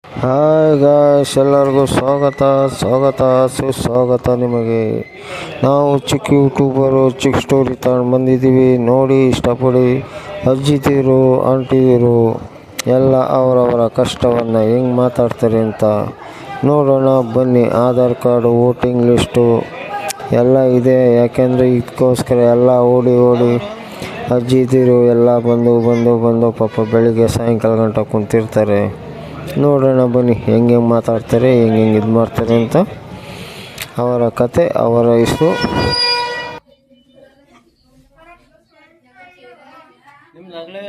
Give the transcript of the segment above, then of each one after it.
Hi guys, ಎಲ್ಲರಿಗೂ ಸುಸ್ವಾಗತ ನಿಮಗೆ. ನಾವು ಚಿಕ್ಕ ಯೂಟ್ಯೂಬರು, ಚಿಕ್ಕ ಸ್ಟೋರಿ ತಗೊಂಡು ಬಂದಿದ್ದೀವಿ. ನೋಡಿ, ಇಷ್ಟಪಡಿ. ಅಜ್ಜಿದಿರು, ಆಂಟಿದಿರು ಎಲ್ಲ ಅವರವರ ಕಷ್ಟವನ್ನು ಹೆಂಗೆ ಮಾತಾಡ್ತಾರೆ ಅಂತ ನೋಡೋಣ ಬನ್ನಿ. ಆಧಾರ್ ಕಾರ್ಡು, ವೋಟಿಂಗ್ ಲಿಸ್ಟು ಎಲ್ಲ ಇದೆ. ಯಾಕೆಂದರೆ ಇದಕ್ಕೋಸ್ಕರ ಎಲ್ಲ ಓಡಿ ಅಜ್ಜಿದಿರು ಎಲ್ಲ ಬಂದು ಪಾಪ ಬೆಳಿಗ್ಗೆ ಸಾಯಂಕಾಲ ಗಂಟ ಕುಂತಿರ್ತಾರೆ. ನೋಡೋಣ ಬನ್ನಿ ಹೆಂಗೆ ಮಾತಾಡ್ತಾರೆ, ಹೆಂಗೆ ಇದು ಮಾಡ್ತಾರೆ ಅಂತ. ಅವರ ಕತೆ, ಅವರ ಇಷ್ಟು. ನಿಮ್ದು ಆಗ್ಲೇ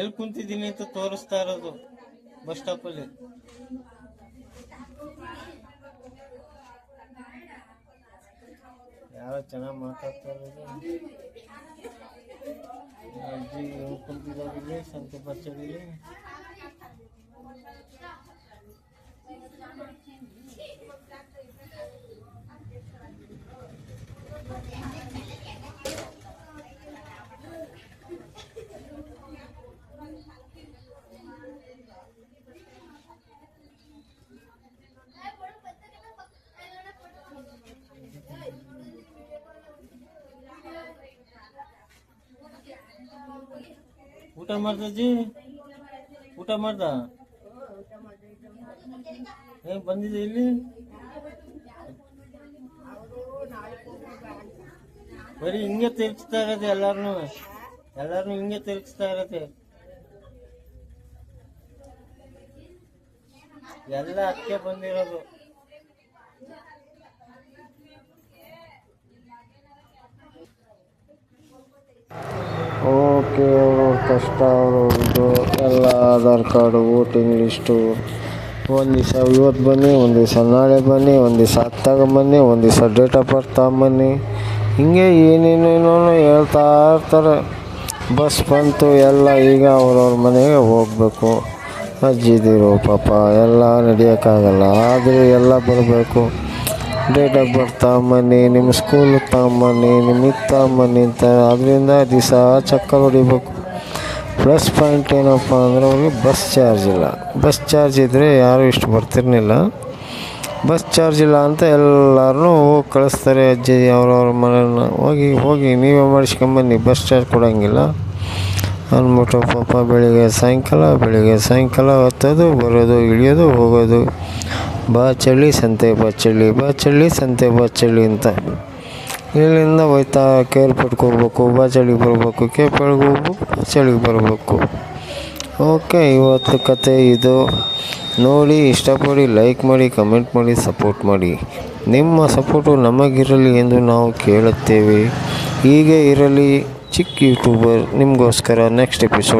ಎಲ್ಲಿ ಕುಂತಿದ್ದೀನಿ ಅಂತ ತೋರಿಸ್ತಾ ಇರೋದು ಬಸ್ ಸ್ಟಾಪಲ್ಲಿ. ಯಾರೋ ಚೆನ್ನಾಗಿ ಮಾತಾಡ್ತಾ ಇರೋದು. ಅಜ್ಜಿ ಕುಂತಿದ್ದಾಗಿಲ್ಲಿ ಸಂತೆ ಬಚ್ಚಡಿಲಿ. ಊಟ ಮಾಡ್ದಜ್ಜಿ? ಊಟ ಮಾಡ್ದ? ಹೇಗೆ ಬಂದಿದೆ ಇಲ್ಲಿ? ಬರೀ ಹಿಂಗೆ ತಿರುಗಿಸ್ತಾ ಇರತ್ತೆ ಎಲ್ಲಾರನು ಹಿಂಗೆ ತಿರುಗಿಸ್ತಾ ಇರತ್ತೆ. ಎಲ್ಲ ಅದಕ್ಕೆ ಬಂದಿರೋದು. ಓಕೆ, ಅವ್ರವ್ರ ಕಷ್ಟ, ಅವ್ರವ್ರದ್ದು ಎಲ್ಲ. ಆಧಾರ್ ಕಾರ್ಡು, ವೋಟಿಂಗ್ ಲಿಸ್ಟು, ಒಂದು ದಿವಸ ಇವತ್ತು ಬನ್ನಿ, ಒಂದು ದಿವಸ ನಾಳೆ ಬನ್ನಿ, ಒಂದು ದಿವಸ ಅದು ತಗೊಂಬನ್ನಿ, ಒಂದು ದಿವಸ ಡೇಟ್ ಆಫ್ ಬರ್ತ್ ತಗೊಂಬನ್ನಿ, ಹಿಂಗೆ ಏನೇನೇನೋ ಹೇಳ್ತಾ ಇರ್ತಾರೆ. ಬಸ್ ಬಂತು, ಎಲ್ಲ ಈಗ ಅವ್ರವ್ರ ಮನೆಗೆ ಹೋಗಬೇಕು. ಅಜ್ಜಿದಿರು ಪಾಪ ಎಲ್ಲ ನಡೆಯೋಕ್ಕಾಗಲ್ಲ, ಆದರೂ ಎಲ್ಲ ಬರಬೇಕು. ಡೇಟ್ ಆಫ್ ಬರ್ತ್ ತಗೊಂಬನ್ನಿ, ನಿಮ್ಮ ಸ್ಕೂಲಿಗೆ ತಗೊಂಬನ್ನಿ, ನಿಮಗೆ ತಗೊಂಬನ್ನಿ ಅಂತ. ಅದರಿಂದ ದಿವಸ ಚಕ್ಕರ್ ಹೊಡಿಬೇಕು. ಪ್ಲಸ್ ಪಾಯಿಂಟ್ ಏನಪ್ಪ ಅಂದರೆ ಅವ್ರಿಗೆ ಬಸ್ ಚಾರ್ಜ್ ಇಲ್ಲ. ಬಸ್ ಚಾರ್ಜ್ ಇದ್ದರೆ ಯಾರೂ ಇಷ್ಟು ಬರ್ತಿರ್ಲಿಲ್ಲ. ಬಸ್ ಚಾರ್ಜ್ ಇಲ್ಲ ಅಂತ ಎಲ್ಲರೂ ಹೋಗಿ ಕಳಿಸ್ತಾರೆ. ಅಜ್ಜಿ ಅವ್ರವ್ರ ಮನೆಯನ್ನ ಹೋಗಿ ನೀವೇ ಮಾಡಿಸ್ಕೊಂಬನ್ನಿ, ಬಸ್ ಚಾರ್ಜ್ ಕೊಡೋಂಗಿಲ್ಲ ಅಂದ್ಬಿಟ್ಟು ಪಾಪ ಬೆಳಿಗ್ಗೆ ಸಾಯಂಕಾಲ ಹತ್ತೋದು, ಬರೋದು, ಇಳಿಯೋದು, ಹೋಗೋದು. ಬಾಚಳ್ಳಿ ಸಂತೆ ಬಾಚಳ್ಳಿ ಅಂತ ಇಲ್ಲಿಂದ ಹೋಯ್ತಾ ಕೇರ್ಪೇಟ್ಗೆ ಹೋಗ್ಬೇಕು, ಬಾಚಳ್ಳಿಗೆ ಬರಬೇಕು, ಕೇರ್ಪೇಟ್ಗೆ ಹೋಗ್ಬೇಕು, ಬಾಚಳ್ಳಿಗೆ ಬರಬೇಕು. ಓಕೆ, ಇವತ್ತು ಕತೆ ಇದು. ನೋಡಿ, ಇಷ್ಟಪಡಿ, ಲೈಕ್ ಮಾಡಿ, ಕಮೆಂಟ್ ಮಾಡಿ, ಸಪೋರ್ಟ್ ಮಾಡಿ. ನಿಮ್ಮ ಸಪೋರ್ಟು ನಮಗಿರಲಿ ಎಂದು ನಾವು ಕೇಳುತ್ತೇವೆ. ಹೀಗೆ ಇರಲಿ ಚಿಕ್ಕ ಯೂಟ್ಯೂಬರ್ ನಿಮಗೋಸ್ಕರ. Next episode